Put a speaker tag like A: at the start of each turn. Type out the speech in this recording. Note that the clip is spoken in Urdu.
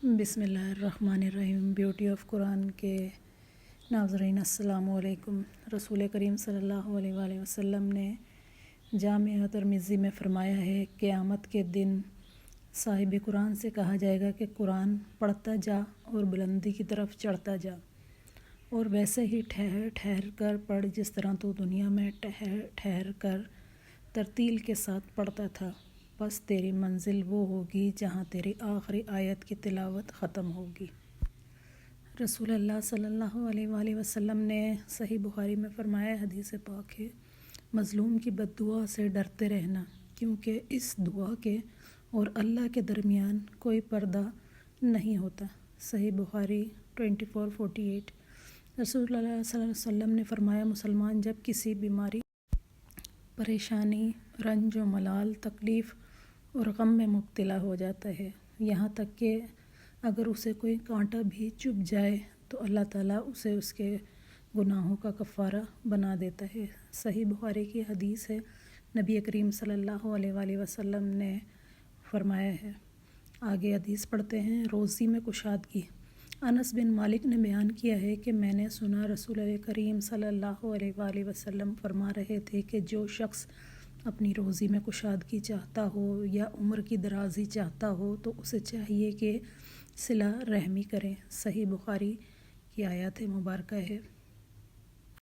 A: بسم اللہ الرحمن الرحیم۔ بیوٹی آف قرآن کے ناظرین السلام علیکم۔ رسول کریم صلی اللہ علیہ وآلہ وسلم نے جامع ترمذی میں فرمایا ہے، قیامت کے دن صاحب قرآن سے کہا جائے گا کہ قرآن پڑھتا جا اور بلندی کی طرف چڑھتا جا، اور ویسے ہی ٹھہر ٹھہر کر پڑھ جس طرح تو دنیا میں ٹھہر ٹھہر کر ترتیل کے ساتھ پڑھتا تھا، بس تیری منزل وہ ہوگی جہاں تیری آخری آیت کی تلاوت ختم ہوگی۔ رسول اللہ صلی اللہ علیہ وآلہ وسلم نے صحیح بخاری میں فرمایا، حدیث پاک ہے، مظلوم کی بد دعا سے ڈرتے رہنا، کیونکہ اس دعا کے اور اللہ کے درمیان کوئی پردہ نہیں ہوتا۔ صحیح بخاری 2448۔ رسول اللہ صلی اللہ علیہ وسلم نے فرمایا، مسلمان جب کسی بیماری، پریشانی، رنج و ملال، تکلیف اور غم میں مبتلا ہو جاتا ہے، یہاں تک کہ اگر اسے کوئی کانٹا بھی چبھ جائے تو اللہ تعالیٰ اسے اس کے گناہوں کا کفارہ بنا دیتا ہے۔ صحیح بخاری کی حدیث ہے، نبی کریم صلی اللہ علیہ وآلہ وسلم نے فرمایا ہے۔ آگے حدیث پڑھتے ہیں۔ روزی میں کشادگی۔ انس بن مالک نے بیان کیا ہے کہ میں نے سنا رسول کریم صلی اللہ علیہ وآلہ وسلم فرما رہے تھے کہ جو شخص اپنی روزی میں کشادگی چاہتا ہو یا عمر کی درازی چاہتا ہو تو اسے چاہیے کہ صلہ رحمی کرے۔ صحیح بخاری کی آیت مبارکہ ہے۔